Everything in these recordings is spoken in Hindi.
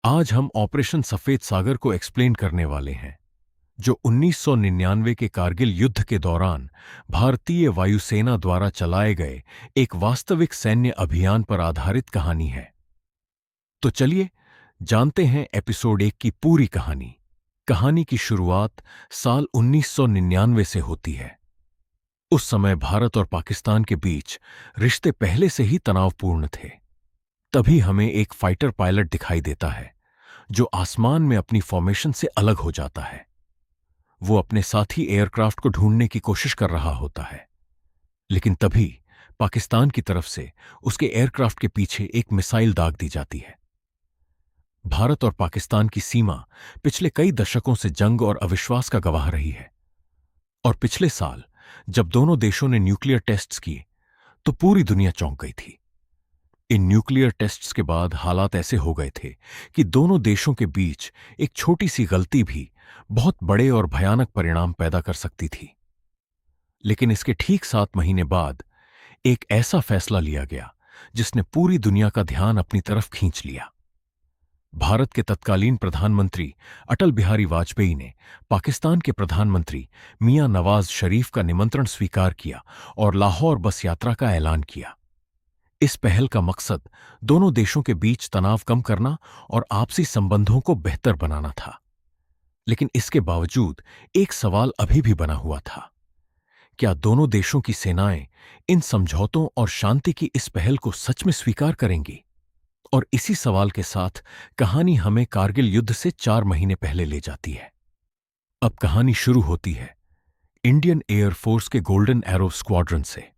आज हम ऑपरेशन सफेद सागर को एक्सप्लेन करने वाले हैं, जो 1999 के कारगिल युद्ध के दौरान भारतीय वायुसेना द्वारा चलाए गए एक वास्तविक सैन्य अभियान पर आधारित कहानी है। तो चलिए जानते हैं एपिसोड 1 की पूरी कहानी। कहानी की शुरुआत साल 1999 से होती है। उस समय भारत और पाकिस्तान के बीच रिश्ते पहले से ही तनावपूर्ण थे। तभी हमें एक फाइटर पायलट दिखाई देता है जो आसमान में अपनी फॉर्मेशन से अलग हो जाता है। वो अपने साथी एयरक्राफ्ट को ढूंढने की कोशिश कर रहा होता है, लेकिन तभी पाकिस्तान की तरफ से उसके एयरक्राफ्ट के पीछे एक मिसाइल दाग दी जाती है। भारत और पाकिस्तान की सीमा पिछले कई दशकों से जंग और अविश्वास का गवाह रही है, और पिछले साल जब दोनों देशों ने न्यूक्लियर टेस्ट्स किए तो पूरी दुनिया चौंक गई थी। इन न्यूक्लियर टेस्ट्स के बाद हालात ऐसे हो गए थे कि दोनों देशों के बीच एक छोटी सी गलती भी बहुत बड़े और भयानक परिणाम पैदा कर सकती थी। लेकिन इसके ठीक 7 महीने बाद एक ऐसा फैसला लिया गया जिसने पूरी दुनिया का ध्यान अपनी तरफ खींच लिया। भारत के तत्कालीन प्रधानमंत्री अटल बिहारी वाजपेयी ने पाकिस्तान के प्रधानमंत्री मियां नवाज शरीफ का निमंत्रण स्वीकार किया और लाहौर बस यात्रा का ऐलान किया। इस पहल का मकसद दोनों देशों के बीच तनाव कम करना और आपसी संबंधों को बेहतर बनाना था। लेकिन इसके बावजूद एक सवाल अभी भी बना हुआ था। क्या दोनों देशों की सेनाएं इन समझौतों और शांति की इस पहल को सच में स्वीकार करेंगी? और इसी सवाल के साथ कहानी हमें कारगिल युद्ध से 4 महीने पहले ले जाती है। अब कहानी शुरू होती है इंडियन एयरफोर्स के गोल्डन एरो स्क्वाड्रन से।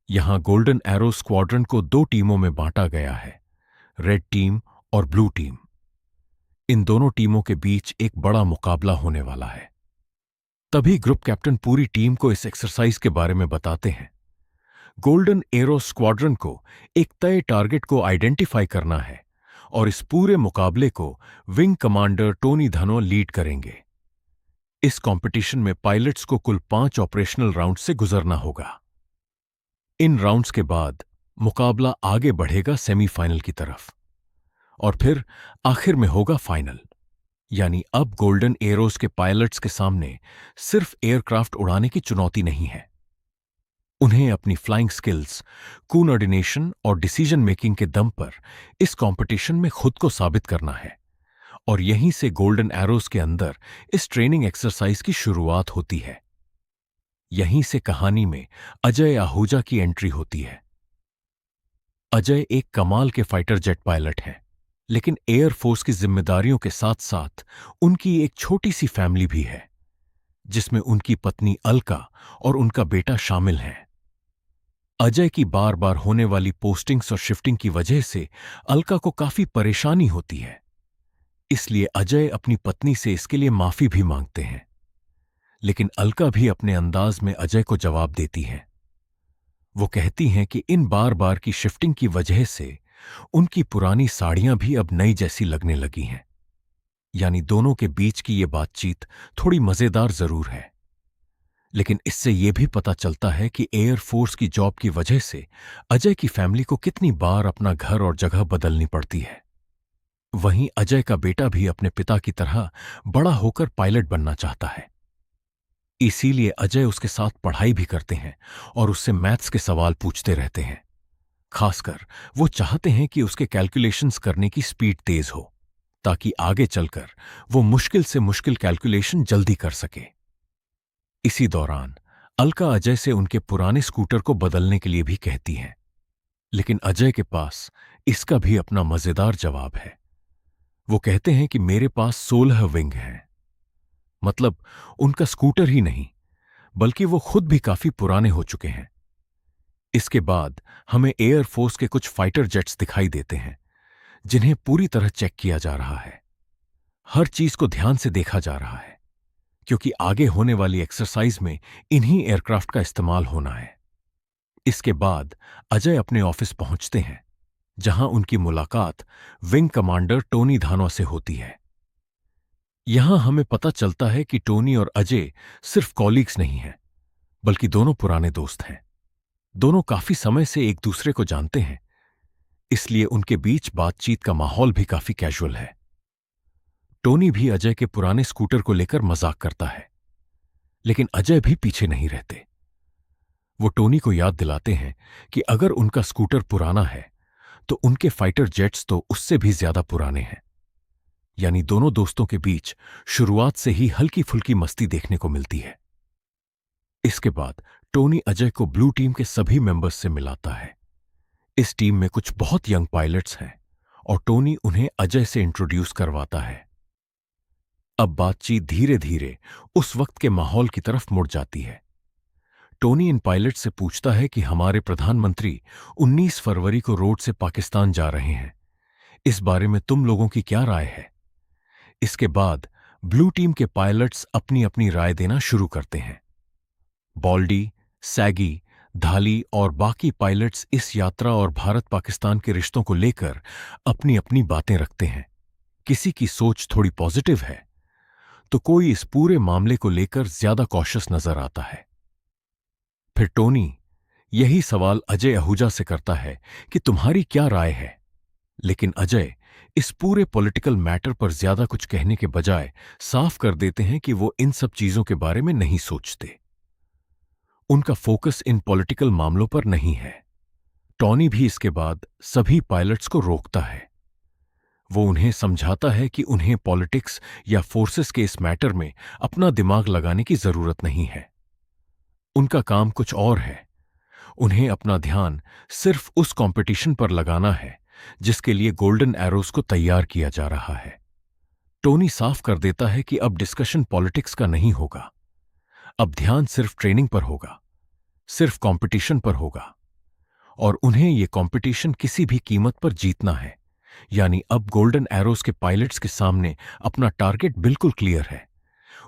यहां गोल्डन एरो स्क्वाड्रन को 2 टीमों में बांटा गया है, रेड टीम और ब्लू टीम। इन दोनों टीमों के बीच एक बड़ा मुकाबला होने वाला है। तभी ग्रुप कैप्टन पूरी टीम को इस एक्सरसाइज के बारे में बताते हैं। गोल्डन एरो स्क्वाड्रन को एक तय टारगेट को आइडेंटिफाई करना है और इस पूरे मुकाबले को विंग कमांडर टोनी धनो लीड करेंगे। इस कंपटीशन में पायलट्स को कुल 5 ऑपरेशनल राउंड से गुजरना होगा। इन राउंड्स के बाद मुकाबला आगे बढ़ेगा सेमीफाइनल की तरफ, और फिर आखिर में होगा फाइनल। यानी अब गोल्डन एरोज के पायलट्स के सामने सिर्फ एयरक्राफ्ट उड़ाने की चुनौती नहीं है। उन्हें अपनी फ्लाइंग स्किल्स, कोऑर्डिनेशन और डिसीजन मेकिंग के दम पर इस कंपटीशन में खुद को साबित करना है। और यहीं से गोल्डन एरोज के अंदर इस ट्रेनिंग एक्सरसाइज की शुरुआत होती है। यहीं से कहानी में अजय आहूजा की एंट्री होती है। अजय एक कमाल के फाइटर जेट पायलट हैं, लेकिन एयरफोर्स की जिम्मेदारियों के साथ साथ उनकी एक छोटी सी फैमिली भी है, जिसमें उनकी पत्नी अलका और उनका बेटा शामिल हैं। अजय की बार बार होने वाली पोस्टिंग्स और शिफ्टिंग की वजह से अलका को काफी परेशानी होती है। इसलिए अजय अपनी पत्नी से इसके लिए माफी भी मांगते हैं, लेकिन अलका भी अपने अंदाज में अजय को जवाब देती है। वो कहती हैं कि इन बार बार की शिफ्टिंग की वजह से उनकी पुरानी साड़ियां भी अब नई जैसी लगने लगी हैं। यानी दोनों के बीच की ये बातचीत थोड़ी मजेदार जरूर है, लेकिन इससे यह भी पता चलता है कि एयरफोर्स की जॉब की वजह से अजय की फैमिली को कितनी बार अपना घर और जगह बदलनी पड़ती है। वहीं अजय का बेटा भी अपने पिता की तरह बड़ा होकर पायलट बनना चाहता है। इसीलिए अजय उसके साथ पढ़ाई भी करते हैं और उससे मैथ्स के सवाल पूछते रहते हैं। खासकर वो चाहते हैं कि उसके कैलकुलेशंस करने की स्पीड तेज हो, ताकि आगे चलकर वो मुश्किल से मुश्किल कैलकुलेशन जल्दी कर सके। इसी दौरान अलका अजय से उनके पुराने स्कूटर को बदलने के लिए भी कहती हैं, लेकिन अजय के पास इसका भी अपना मजेदार जवाब है। वो कहते हैं कि मेरे पास 16 विंग हैं। मतलब उनका स्कूटर ही नहीं, बल्कि वो खुद भी काफी पुराने हो चुके हैं। इसके बाद हमें एयरफोर्स के कुछ फाइटर जेट्स दिखाई देते हैं, जिन्हें पूरी तरह चेक किया जा रहा है। हर चीज को ध्यान से देखा जा रहा है, क्योंकि आगे होने वाली एक्सरसाइज में इन्हीं एयरक्राफ्ट का इस्तेमाल होना है। इसके बाद अजय अपने ऑफिस पहुंचते हैं, जहां उनकी मुलाकात विंग कमांडर टोनी धानों से होती है। यहां हमें पता चलता है कि टोनी और अजय सिर्फ कॉलीग्स नहीं हैं, बल्कि दोनों पुराने दोस्त हैं। दोनों काफी समय से एक दूसरे को जानते हैं। इसलिए उनके बीच बातचीत का माहौल भी काफी कैजुअल है। टोनी भी अजय के पुराने स्कूटर को लेकर मजाक करता है, लेकिन अजय भी पीछे नहीं रहते। वो टोनी को याद दिलाते हैं कि अगर उनका स्कूटर पुराना है तो उनके फाइटर जेट्स तो उससे भी ज्यादा पुराने हैं। यानी दोनों दोस्तों के बीच शुरुआत से ही हल्की फुल्की मस्ती देखने को मिलती है। इसके बाद टोनी अजय को ब्लू टीम के सभी मेंबर्स से मिलाता है। इस टीम में कुछ बहुत यंग पायलट्स हैं और टोनी उन्हें अजय से इंट्रोड्यूस करवाता है। अब बातचीत धीरे धीरे उस वक्त के माहौल की तरफ मुड़ जाती है। टोनी इन पायलट से पूछता है कि हमारे प्रधानमंत्री 19 फरवरी को रोड से पाकिस्तान जा रहे हैं, इस बारे में तुम लोगों की क्या राय है। इसके बाद ब्लू टीम के पायलट्स अपनी अपनी राय देना शुरू करते हैं। बॉल्डी, सैगी, धाली और बाकी पायलट्स इस यात्रा और भारत पाकिस्तान के रिश्तों को लेकर अपनी अपनी बातें रखते हैं। किसी की सोच थोड़ी पॉजिटिव है तो कोई इस पूरे मामले को लेकर ज्यादा कॉशियस नजर आता है। फिर टोनी यही सवाल अजय आहूजा से करता है कि तुम्हारी क्या राय है, लेकिन अजय इस पूरे पॉलिटिकल मैटर पर ज्यादा कुछ कहने के बजाय साफ कर देते हैं कि वो इन सब चीजों के बारे में नहीं सोचते। उनका फोकस इन पॉलिटिकल मामलों पर नहीं है। टॉनी भी इसके बाद सभी पायलट्स को रोकता है। वो उन्हें समझाता है कि उन्हें पॉलिटिक्स या फोर्सेस के इस मैटर में अपना दिमाग लगाने की जरूरत नहीं है। उनका काम कुछ और है। उन्हें अपना ध्यान सिर्फ उस कंपटीशन पर लगाना है जिसके लिए गोल्डन एरोज को तैयार किया जा रहा है। टोनी साफ कर देता है कि अब डिस्कशन पॉलिटिक्स का नहीं होगा। अब ध्यान सिर्फ ट्रेनिंग पर होगा, सिर्फ कंपटीशन पर होगा, और उन्हें यह कंपटीशन किसी भी कीमत पर जीतना है। यानी अब गोल्डन एरोज के पायलट्स के सामने अपना टारगेट बिल्कुल क्लियर है।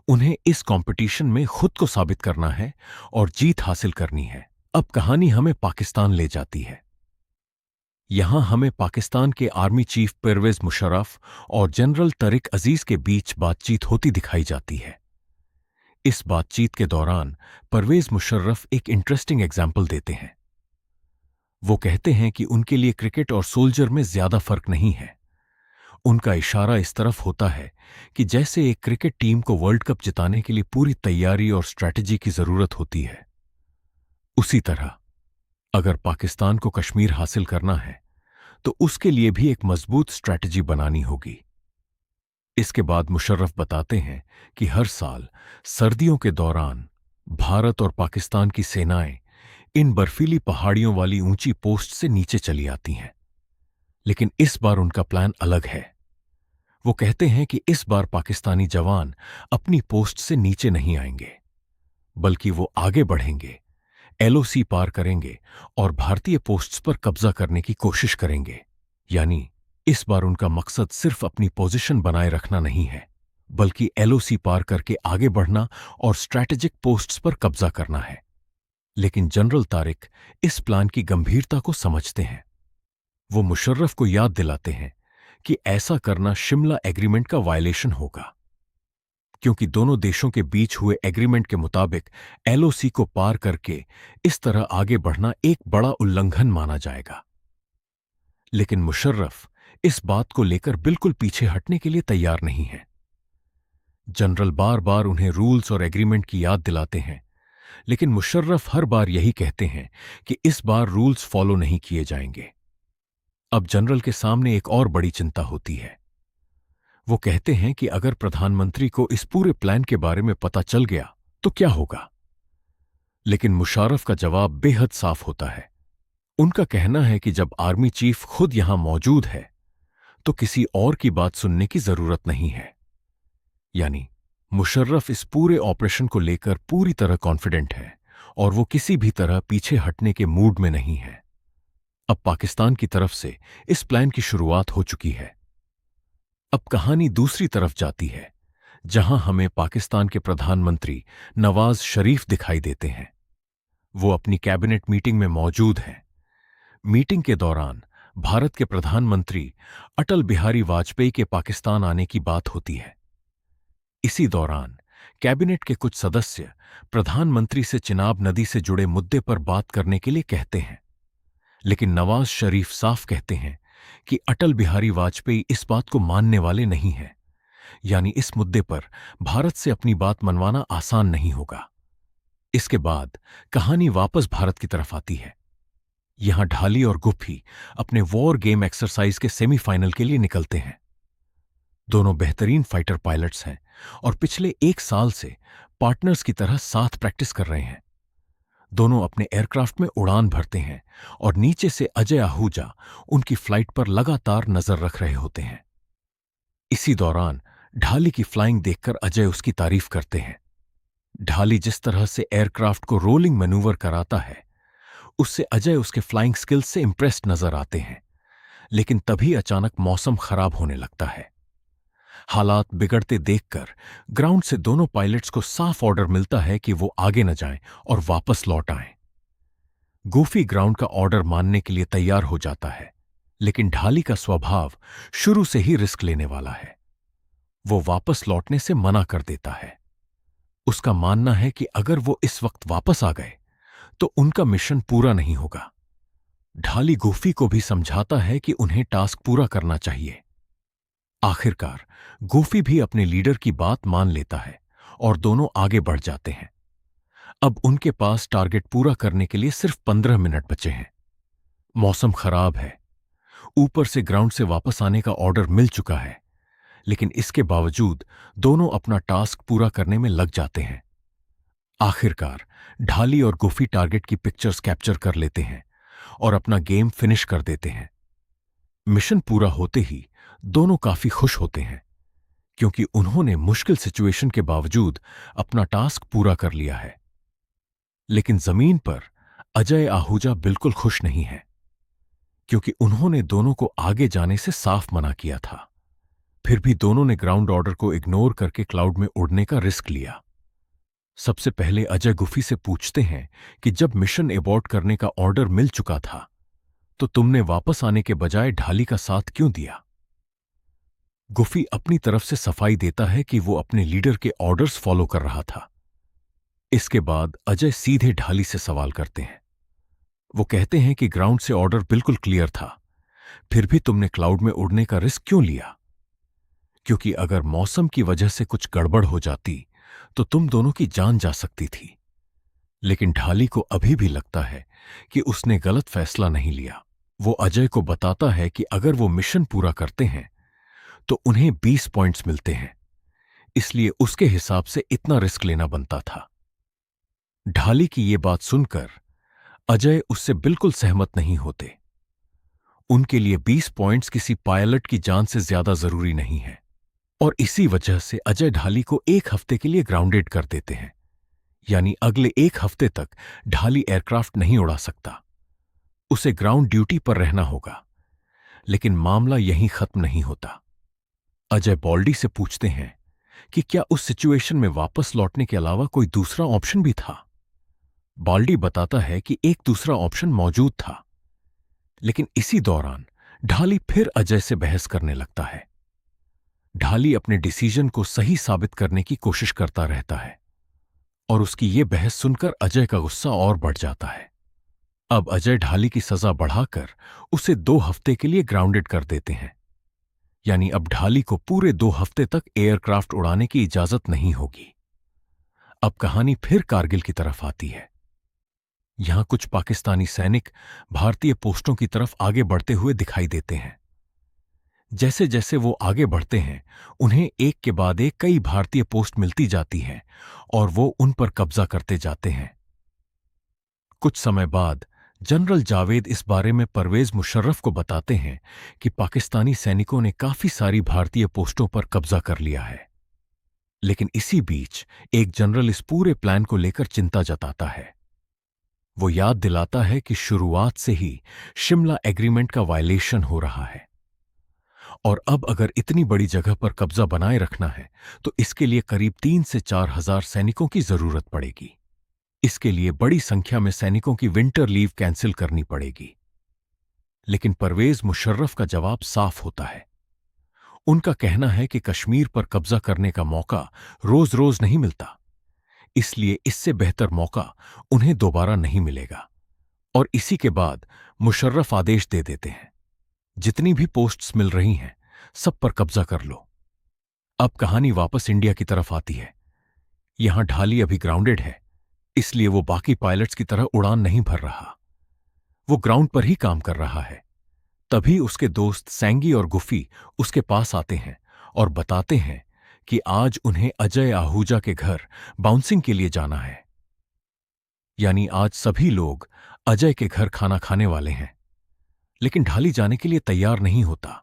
उन्हें इस कंपटीशन में खुद को साबित करना है और जीत हासिल करनी है। अब कहानी हमें पाकिस्तान ले जाती है। यहां हमें पाकिस्तान के आर्मी चीफ परवेज मुशर्रफ और जनरल तरिक अजीज के बीच बातचीत होती दिखाई जाती है। इस बातचीत के दौरान परवेज मुशर्रफ एक इंटरेस्टिंग एग्जाम्पल देते हैं। वो कहते हैं कि उनके लिए क्रिकेट और सोल्जर में ज्यादा फर्क नहीं है। उनका इशारा इस तरफ होता है कि जैसे एक क्रिकेट टीम को वर्ल्ड कप जिताने के लिए पूरी तैयारी और स्ट्रैटेजी की जरूरत होती है, उसी तरह अगर पाकिस्तान को कश्मीर हासिल करना है तो उसके लिए भी एक मजबूत स्ट्रैटेजी बनानी होगी। इसके बाद मुशर्रफ बताते हैं कि हर साल सर्दियों के दौरान भारत और पाकिस्तान की सेनाएं इन बर्फीली पहाड़ियों वाली ऊंची पोस्ट से नीचे चली आती हैं, लेकिन इस बार उनका प्लान अलग है। वो कहते हैं कि इस बार पाकिस्तानी जवान अपनी पोस्ट से नीचे नहीं आएंगे, बल्कि वो आगे बढ़ेंगे, एलओसी पार करेंगे और भारतीय पोस्ट्स पर कब्जा करने की कोशिश करेंगे। यानी इस बार उनका मकसद सिर्फ अपनी पोजीशन बनाए रखना नहीं है, बल्कि एलओसी पार करके आगे बढ़ना और स्ट्रैटेजिक पोस्ट्स पर कब्जा करना है। लेकिन जनरल तारिक इस प्लान की गंभीरता को समझते हैं। वो मुशर्रफ को याद दिलाते हैं कि ऐसा करना शिमला एग्रीमेंट का वायलेशन होगा, क्योंकि दोनों देशों के बीच हुए एग्रीमेंट के मुताबिक एलओसी को पार करके इस तरह आगे बढ़ना एक बड़ा उल्लंघन माना जाएगा। लेकिन मुशर्रफ इस बात को लेकर बिल्कुल पीछे हटने के लिए तैयार नहीं है। जनरल बार बार उन्हें रूल्स और एग्रीमेंट की याद दिलाते हैं, लेकिन मुशर्रफ हर बार यही कहते हैं कि इस बार रूल्स फॉलो नहीं किए जाएंगे। अब जनरल के सामने एक और बड़ी चिंता होती है। वो कहते हैं कि अगर प्रधानमंत्री को इस पूरे प्लान के बारे में पता चल गया तो क्या होगा। लेकिन मुशर्रफ का जवाब बेहद साफ होता है। उनका कहना है कि जब आर्मी चीफ खुद यहां मौजूद है तो किसी और की बात सुनने की जरूरत नहीं है। यानी मुशर्रफ इस पूरे ऑपरेशन को लेकर पूरी तरह कॉन्फिडेंट है और वो किसी भी तरह पीछे हटने के मूड में नहीं है। अब पाकिस्तान की तरफ से इस प्लान की शुरुआत हो चुकी है। अब कहानी दूसरी तरफ जाती है, जहां हमें पाकिस्तान के प्रधानमंत्री नवाज शरीफ दिखाई देते हैं। वो अपनी कैबिनेट मीटिंग में मौजूद हैं। मीटिंग के दौरान भारत के प्रधानमंत्री अटल बिहारी वाजपेयी के पाकिस्तान आने की बात होती है। इसी दौरान कैबिनेट के कुछ सदस्य प्रधानमंत्री से चिनाब नदी से जुड़े मुद्दे पर बात करने के लिए कहते हैं। लेकिन नवाज शरीफ साफ कहते हैं कि अटल बिहारी वाजपेयी इस बात को मानने वाले नहीं हैं। यानी इस मुद्दे पर भारत से अपनी बात मनवाना आसान नहीं होगा। इसके बाद कहानी वापस भारत की तरफ आती है। यहां ढाली और गुफी अपने वॉर गेम एक्सरसाइज के सेमीफाइनल के लिए निकलते हैं। दोनों बेहतरीन फाइटर पायलट्स हैं और पिछले 1 साल से पार्टनर्स की तरह साथ प्रैक्टिस कर रहे हैं। दोनों अपने एयरक्राफ्ट में उड़ान भरते हैं और नीचे से अजय आहूजा उनकी फ्लाइट पर लगातार नजर रख रहे होते हैं। इसी दौरान ढाली की फ्लाइंग देखकर अजय उसकी तारीफ करते हैं। ढाली जिस तरह से एयरक्राफ्ट को रोलिंग मैनूवर कराता है, उससे अजय उसके फ्लाइंग स्किल्स से इंप्रेस्ड नजर आते हैं। लेकिन तभी अचानक मौसम खराब होने लगता है। हालात बिगड़ते देखकर ग्राउंड से दोनों पायलट्स को साफ ऑर्डर मिलता है कि वो आगे न जाएं और वापस लौट आएं। गूफी ग्राउंड का ऑर्डर मानने के लिए तैयार हो जाता है, लेकिन ढाली का स्वभाव शुरू से ही रिस्क लेने वाला है। वो वापस लौटने से मना कर देता है। उसका मानना है कि अगर वो इस वक्त वापस आ गए तो उनका मिशन पूरा नहीं होगा। ढाली गूफी को भी समझाता है कि उन्हें टास्क पूरा करना चाहिए। आखिरकार गूफी भी अपने लीडर की बात मान लेता है और दोनों आगे बढ़ जाते हैं। अब उनके पास टारगेट पूरा करने के लिए सिर्फ 15 मिनट बचे हैं। मौसम खराब है, ऊपर से ग्राउंड से वापस आने का ऑर्डर मिल चुका है, लेकिन इसके बावजूद दोनों अपना टास्क पूरा करने में लग जाते हैं। आखिरकार ढाली और गुफी टारगेट की पिक्चर्स कैप्चर कर लेते हैं और अपना गेम फिनिश कर देते हैं। मिशन पूरा होते ही दोनों काफी खुश होते हैं, क्योंकि उन्होंने मुश्किल सिचुएशन के बावजूद अपना टास्क पूरा कर लिया है। लेकिन जमीन पर अजय आहूजा बिल्कुल खुश नहीं है, क्योंकि उन्होंने दोनों को आगे जाने से साफ मना किया था। फिर भी दोनों ने ग्राउंड ऑर्डर को इग्नोर करके क्लाउड में उड़ने का रिस्क लिया। सबसे पहले अजय गुफी से पूछते हैं कि जब मिशन एबॉर्ट करने का ऑर्डर मिल चुका था तो तुमने वापस आने के बजाय ढाली का साथ क्यों दिया? गुफी अपनी तरफ से सफाई देता है कि वो अपने लीडर के ऑर्डर्स फॉलो कर रहा था। इसके बाद अजय सीधे ढाली से सवाल करते हैं। वो कहते हैं कि ग्राउंड से ऑर्डर बिल्कुल क्लियर था, फिर भी तुमने क्लाउड में उड़ने का रिस्क क्यों लिया? क्योंकि अगर मौसम की वजह से कुछ गड़बड़ हो जाती तो तुम दोनों की जान जा सकती थी। लेकिन ढाली को अभी भी लगता है कि उसने गलत फैसला नहीं लिया। वो अजय को बताता है कि अगर वो मिशन पूरा करते हैं तो उन्हें 20 पॉइंट्स मिलते हैं, इसलिए उसके हिसाब से इतना रिस्क लेना बनता था। ढाली की ये बात सुनकर अजय उससे बिल्कुल सहमत नहीं होते। उनके लिए 20 पॉइंट्स किसी पायलट की जान से ज्यादा जरूरी नहीं है, और इसी वजह से अजय ढाली को 1 हफ्ते के लिए ग्राउंडेड कर देते हैं। यानी अगले 1 हफ्ते तक ढाली एयरक्राफ्ट नहीं उड़ा सकता, उसे ग्राउंड ड्यूटी पर रहना होगा। लेकिन मामला यहीं खत्म नहीं होता। अजय बॉल्डी से पूछते हैं कि क्या उस सिचुएशन में वापस लौटने के अलावा कोई दूसरा ऑप्शन भी था? बॉल्डी बताता है कि एक दूसरा ऑप्शन मौजूद था, लेकिन इसी दौरान ढाली फिर अजय से बहस करने लगता है। ढाली अपने डिसीजन को सही साबित करने की कोशिश करता रहता है, और उसकी ये बहस सुनकर अजय का गुस्सा और बढ़ जाता है। अब अजय ढाली की सजा बढ़ाकर उसे 2 हफ्ते के लिए ग्राउंडेड कर देते हैं। यानी अब ढाली को पूरे 2 हफ्ते तक एयरक्राफ्ट उड़ाने की इजाजत नहीं होगी। अब कहानी फिर कारगिल की तरफ आती है। यहां कुछ पाकिस्तानी सैनिक भारतीय पोस्टों की तरफ आगे बढ़ते हुए दिखाई देते हैं। जैसे जैसे वो आगे बढ़ते हैं, उन्हें एक के बाद एक कई भारतीय पोस्ट मिलती जाती हैं और वो उन पर कब्जा करते जाते हैं। कुछ समय बाद जनरल जावेद इस बारे में परवेज मुशर्रफ को बताते हैं कि पाकिस्तानी सैनिकों ने काफी सारी भारतीय पोस्टों पर कब्जा कर लिया है। लेकिन इसी बीच एक जनरल इस पूरे प्लान को लेकर चिंता जताता है। वो याद दिलाता है कि शुरुआत से ही शिमला एग्रीमेंट का वायलेशन हो रहा है, और अब अगर इतनी बड़ी जगह पर कब्जा बनाए रखना है तो इसके लिए करीब 3 से 4 हजार सैनिकों की जरूरत पड़ेगी। इसके लिए बड़ी संख्या में सैनिकों की विंटर लीव कैंसिल करनी पड़ेगी। लेकिन परवेज मुशर्रफ का जवाब साफ होता है। उनका कहना है कि कश्मीर पर कब्जा करने का मौका रोज रोज नहीं मिलता, इसलिए इससे बेहतर मौका उन्हें दोबारा नहीं मिलेगा, और इसी के बाद मुशर्रफ आदेश दे देते हैं, जितनी भी पोस्ट्स मिल रही हैं सब पर कब्जा कर लो। अब कहानी वापस इंडिया की तरफ आती है। यहां ढाली अभी ग्राउंडेड है, इसलिए वो बाकी पायलट्स की तरह उड़ान नहीं भर रहा। वो ग्राउंड पर ही काम कर रहा है। तभी उसके दोस्त सैंगी और गुफी उसके पास आते हैं और बताते हैं कि आज उन्हें अजय आहूजा के घर बाउंसिंग के लिए जाना है। यानी आज सभी लोग अजय के घर खाना खाने वाले हैं। लेकिन ढाली जाने के लिए तैयार नहीं होता।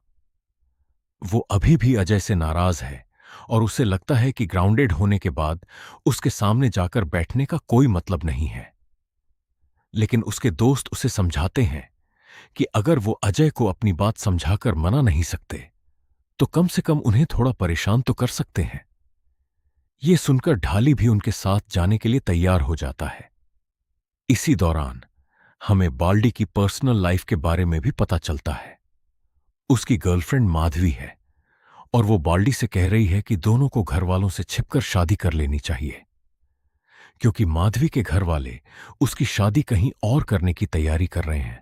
वो अभी भी अजय से नाराज है और उसे लगता है कि ग्राउंडेड होने के बाद उसके सामने जाकर बैठने का कोई मतलब नहीं है। लेकिन उसके दोस्त उसे समझाते हैं कि अगर वो अजय को अपनी बात समझाकर मना नहीं सकते तो कम से कम उन्हें थोड़ा परेशान तो कर सकते हैं। ये सुनकर ढाली भी उनके साथ जाने के लिए तैयार हो जाता है। इसी दौरान हमें बाल्डी की पर्सनल लाइफ के बारे में भी पता चलता है। उसकी गर्लफ्रेंड माधवी है और वो बाल्डी से कह रही है कि दोनों को घर वालों से छिपकर शादी कर लेनी चाहिए, क्योंकि माधवी के घर वाले उसकी शादी कहीं और करने की तैयारी कर रहे हैं।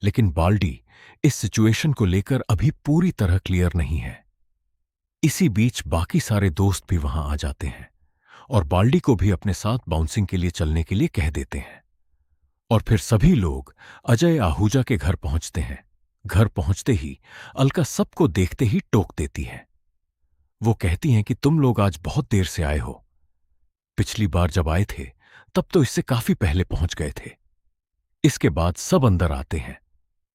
लेकिन बाल्डी इस सिचुएशन को लेकर अभी पूरी तरह क्लियर नहीं है। इसी बीच बाकी सारे दोस्त भी वहां आ जाते हैं और बाल्डी को भी अपने साथ बाउंसिंग के लिए चलने के लिए कह देते हैं। और फिर सभी लोग अजय आहूजा के घर पहुंचते हैं। घर पहुंचते ही अलका सबको देखते ही टोक देती है। वो कहती हैं कि तुम लोग आज बहुत देर से आए हो। पिछली बार जब आए थे तब तो इससे काफी पहले पहुंच गए थे। इसके बाद सब अंदर आते हैं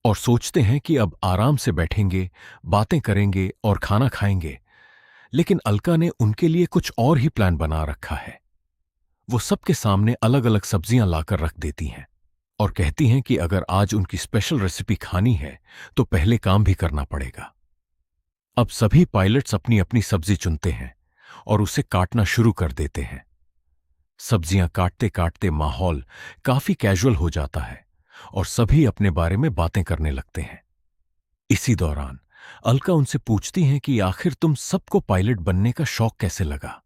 और सोचते हैं कि अब आराम से बैठेंगे, बातें करेंगे और खाना खाएंगे। लेकिन अलका ने उनके लिए कुछ और ही प्लान बना रखा है। वो सबके सामने अलग अलग सब्जियां लाकर रख देती हैं और कहती हैं कि अगर आज उनकी स्पेशल रेसिपी खानी है तो पहले काम भी करना पड़ेगा। अब सभी पायलट्स अपनी अपनी सब्जी चुनते हैं और उसे काटना शुरू कर देते हैं। सब्जियां काटते काटते माहौल काफी कैजुअल हो जाता है और सभी अपने बारे में बातें करने लगते हैं। इसी दौरान अलका उनसे पूछती हैं कि आखिर तुम सबको पायलट बनने का शौक कैसे लगा।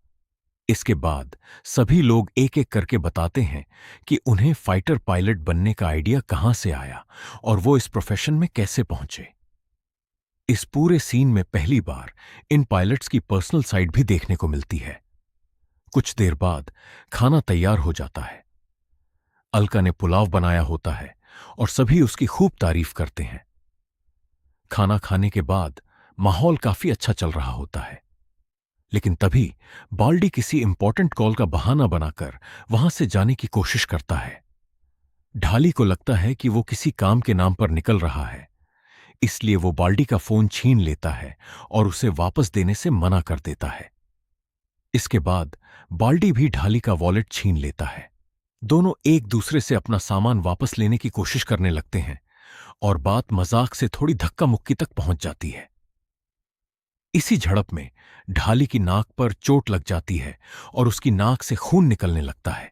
इसके बाद सभी लोग एक एक करके बताते हैं कि उन्हें फाइटर पायलट बनने का आइडिया कहां से आया और वो इस प्रोफेशन में कैसे पहुंचे। इस पूरे सीन में पहली बार इन पायलट्स की पर्सनल साइड भी देखने को मिलती है। कुछ देर बाद खाना तैयार हो जाता है। अलका ने पुलाव बनाया होता है और सभी उसकी खूब तारीफ करते हैं। खाना खाने के बाद माहौल काफी अच्छा चल रहा होता है। लेकिन तभी बाल्डी किसी इंपॉर्टेंट कॉल का बहाना बनाकर वहां से जाने की कोशिश करता है। ढाली को लगता है कि वो किसी काम के नाम पर निकल रहा है, इसलिए वो बाल्डी का फोन छीन लेता है और उसे वापस देने से मना कर देता है। इसके बाद बाल्डी भी ढाली का वॉलेट छीन लेता है। दोनों एक दूसरे से अपना सामान वापस लेने की कोशिश करने लगते हैं और बात मजाक से थोड़ी धक्का मुक्की तक पहुंच जाती है। इसी झड़प में ढाली की नाक पर चोट लग जाती है और उसकी नाक से खून निकलने लगता है।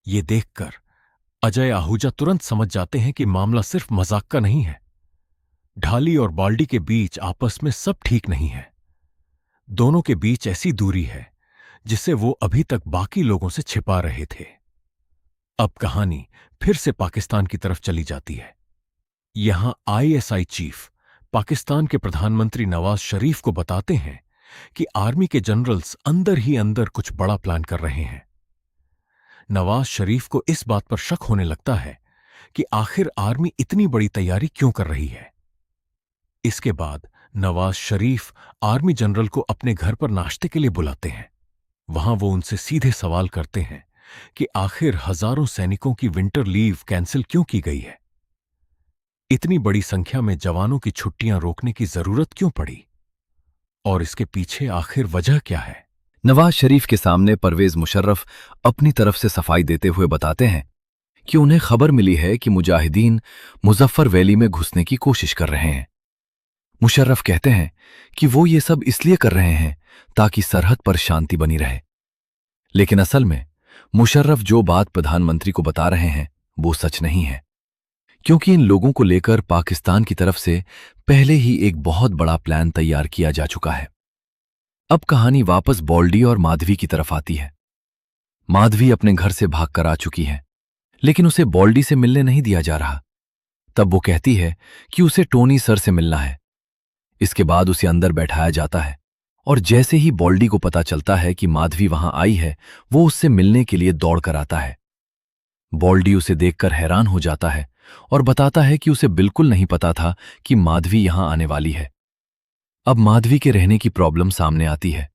ये देखकर अजय आहूजा तुरंत समझ जाते हैं कि मामला सिर्फ मजाक का नहीं है। ढाली और बाल्डी के बीच आपस में सब ठीक नहीं है। दोनों के बीच ऐसी दूरी है जिसे वो अभी तक बाकी लोगों से छिपा रहे थे। अब कहानी फिर से पाकिस्तान की तरफ चली जाती है। यहां आईएसआई चीफ पाकिस्तान के प्रधानमंत्री नवाज शरीफ को बताते हैं कि आर्मी के जनरल्स अंदर ही अंदर कुछ बड़ा प्लान कर रहे हैं। नवाज शरीफ को इस बात पर शक होने लगता है कि आखिर आर्मी इतनी बड़ी तैयारी क्यों कर रही है। इसके बाद नवाज शरीफ आर्मी जनरल को अपने घर पर नाश्ते के लिए बुलाते हैं। वहां वो उनसे सीधे सवाल करते हैं कि आखिर हजारों सैनिकों की विंटर लीव कैंसिल क्यों की गई है। इतनी बड़ी संख्या में जवानों की छुट्टियां रोकने की जरूरत क्यों पड़ी और इसके पीछे आखिर वजह क्या है। नवाज शरीफ के सामने परवेज मुशर्रफ अपनी तरफ से सफाई देते हुए बताते हैं कि उन्हें खबर मिली है कि मुजाहिदीन मुजफ्फर वैली में घुसने की कोशिश कर रहे हैं। मुशर्रफ कहते हैं कि वो ये सब इसलिए कर रहे हैं ताकि सरहद पर शांति बनी रहे। लेकिन असल में मुशर्रफ जो बात प्रधानमंत्री को बता रहे हैं वो सच नहीं है, क्योंकि इन लोगों को लेकर पाकिस्तान की तरफ से पहले ही एक बहुत बड़ा प्लान तैयार किया जा चुका है। अब कहानी वापस बाल्डी और माधवी की तरफ आती है। माधवी अपने घर से भागकर आ चुकी है, लेकिन उसे बॉल्डी से मिलने नहीं दिया जा रहा। तब वो कहती है कि उसे टोनी सर से मिलना है। इसके बाद उसे अंदर बैठाया जाता है और जैसे ही बॉल्डी को पता चलता है कि माधवी वहां आई है, वो उससे मिलने के लिए दौड़ कर आता है। बॉल्डी उसे देखकर हैरान हो जाता है और बताता है कि उसे बिल्कुल नहीं पता था कि माधवी यहां आने वाली है। अब माधवी के रहने की प्रॉब्लम सामने आती है।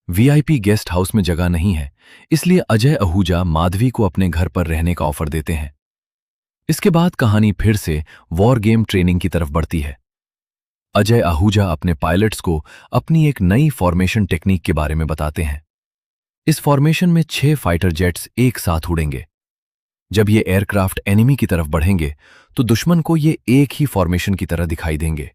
वीआईपी गेस्ट हाउस में जगह नहीं है, इसलिए अजय आहूजा माधवी को अपने घर पर रहने का ऑफर देते हैं। इसके बाद कहानी फिर से वॉर गेम ट्रेनिंग की तरफ बढ़ती है। अजय आहूजा अपने पायलट्स को अपनी एक नई फॉर्मेशन टेक्निक के बारे में बताते हैं। इस फॉर्मेशन में 6 फाइटर जेट्स एक साथ उड़ेंगे। जब ये एयरक्राफ्ट एनिमी की तरफ बढ़ेंगे तो दुश्मन को ये एक ही फॉर्मेशन की तरह दिखाई देंगे,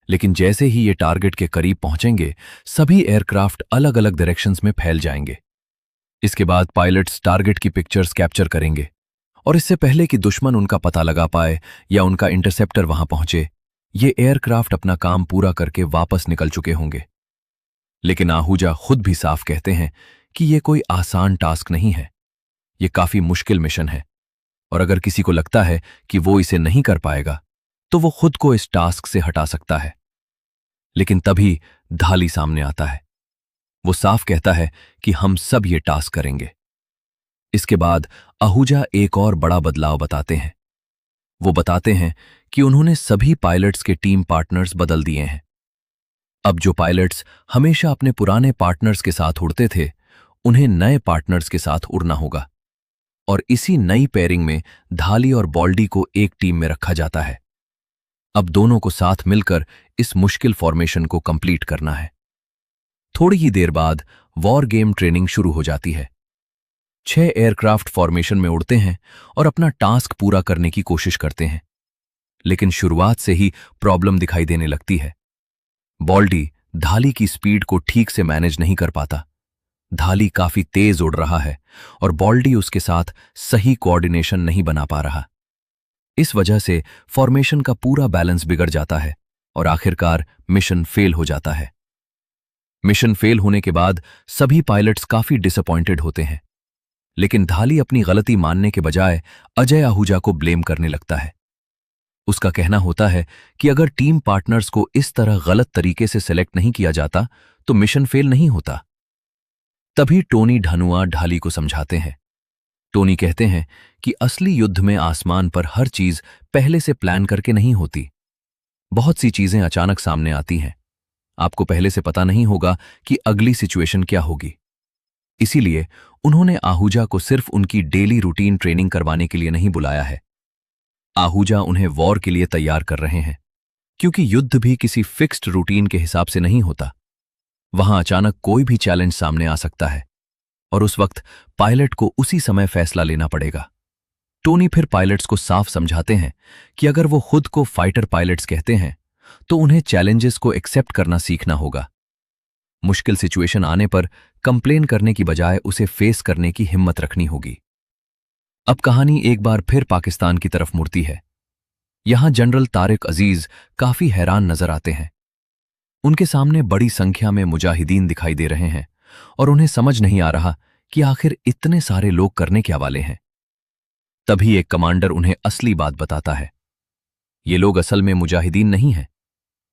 लेकिन जैसे ही ये टारगेट के करीब पहुंचेंगे, सभी एयरक्राफ्ट अलग अलग डायरेक्शंस में फैल जाएंगे। इसके बाद पायलट्स टारगेट की पिक्चर्स कैप्चर करेंगे और इससे पहले कि दुश्मन उनका पता लगा पाए या उनका इंटरसेप्टर वहां पहुंचे, ये एयरक्राफ्ट अपना काम पूरा करके वापस निकल चुके होंगे। लेकिन आहूजा खुद भी साफ कहते हैं कि ये कोई आसान टास्क नहीं है, ये काफी मुश्किल मिशन है और अगर किसी को लगता है कि वो इसे नहीं कर पाएगा तो वो खुद को इस टास्क से हटा सकता है। लेकिन तभी धाली सामने आता है। वो साफ कहता है कि हम सब ये टास्क करेंगे। इसके बाद आहूजा एक और बड़ा बदलाव बताते हैं। वो बताते हैं कि उन्होंने सभी पायलट्स के टीम पार्टनर्स बदल दिए हैं। अब जो पायलट्स हमेशा अपने पुराने पार्टनर्स के साथ उड़ते थे, उन्हें नए पार्टनर्स के साथ उड़ना होगा और इसी नई पेयरिंग में धाली और बॉल्डी को एक टीम में रखा जाता है। अब दोनों को साथ मिलकर इस मुश्किल फॉर्मेशन को कंप्लीट करना है। थोड़ी ही देर बाद वॉर गेम ट्रेनिंग शुरू हो जाती है। 6 एयरक्राफ्ट फॉर्मेशन में उड़ते हैं और अपना टास्क पूरा करने की कोशिश करते हैं, लेकिन शुरुआत से ही प्रॉब्लम दिखाई देने लगती है। बॉल्डी धाली की स्पीड को ठीक से मैनेज नहीं कर पाता। धाली काफी तेज उड़ रहा है और बॉल्डी उसके साथ सही कोऑर्डिनेशन नहीं बना पा रहा। इस वजह से फॉर्मेशन का पूरा बैलेंस बिगड़ जाता है और आखिरकार मिशन फेल हो जाता है। मिशन फेल होने के बाद सभी पायलट्स काफी डिसअपॉइंटेड होते हैं, लेकिन धाली अपनी गलती मानने के बजाय अजय आहूजा को ब्लेम करने लगता है। उसका कहना होता है कि अगर टीम पार्टनर्स को इस तरह गलत तरीके से सेलेक्ट नहीं किया जाता तो मिशन फेल नहीं होता। तभी टोनी धनुआ ढाली को समझाते हैं। टोनी कहते हैं कि असली युद्ध में आसमान पर हर चीज पहले से प्लान करके नहीं होती। बहुत सी चीजें अचानक सामने आती हैं। आपको पहले से पता नहीं होगा कि अगली सिचुएशन क्या होगी। इसीलिए उन्होंने आहूजा को सिर्फ उनकी डेली रूटीन ट्रेनिंग करवाने के लिए नहीं बुलाया है। आहूजा उन्हें वॉर के लिए तैयार कर रहे हैं, क्योंकि युद्ध भी किसी फिक्स्ड रूटीन के हिसाब से नहीं होता। वहां अचानक कोई भी चैलेंज सामने आ सकता है और उस वक्त पायलट को उसी समय फैसला लेना पड़ेगा। टोनी फिर पायलट्स को साफ समझाते हैं कि अगर वो खुद को फाइटर पायलट्स कहते हैं तो उन्हें चैलेंजेस को एक्सेप्ट करना सीखना होगा। मुश्किल सिचुएशन आने पर कंप्लेन करने की बजाय उसे फेस करने की हिम्मत रखनी होगी। अब कहानी एक बार फिर पाकिस्तान की तरफ मुड़ती है। यहां जनरल तारिक अजीज काफी हैरान नजर आते हैं। उनके सामने बड़ी संख्या में मुजाहिदीन दिखाई दे रहे हैं और उन्हें समझ नहीं आ रहा कि आखिर इतने सारे लोग करने क्या वाले हैं। तभी एक कमांडर उन्हें असली बात बताता है। ये लोग असल में मुजाहिदीन नहीं हैं,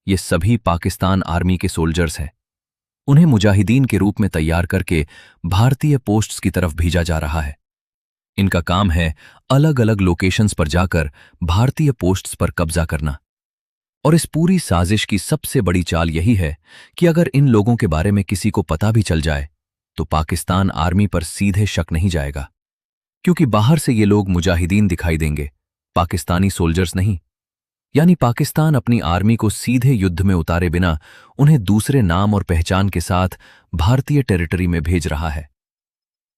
ये सभी पाकिस्तान आर्मी के सोल्जर्स हैं। उन्हें मुजाहिदीन के रूप में तैयार करके भारतीय पोस्ट्स की तरफ भेजा जा रहा है। इनका काम है अलग अलग लोकेशंस पर जाकर भारतीय पोस्ट्स पर कब्जा करना। और इस पूरी साजिश की सबसे बड़ी चाल यही है कि अगर इन लोगों के बारे में किसी को पता भी चल जाए तो पाकिस्तान आर्मी पर सीधे शक नहीं जाएगा, क्योंकि बाहर से ये लोग मुजाहिदीन दिखाई देंगे, पाकिस्तानी सोल्जर्स नहीं। यानी पाकिस्तान अपनी आर्मी को सीधे युद्ध में उतारे बिना उन्हें दूसरे नाम और पहचान के साथ भारतीय टेरिटरी में भेज रहा है।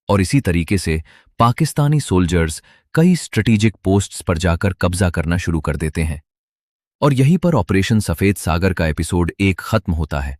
और इसी तरीके से पाकिस्तानी सोल्जर्स कई स्ट्रेटेजिक पोस्ट्स पर जाकर कब्जा करना शुरू कर देते हैं। और यहीं पर ऑपरेशन सफेद सागर का एपिसोड 1 खत्म होता है।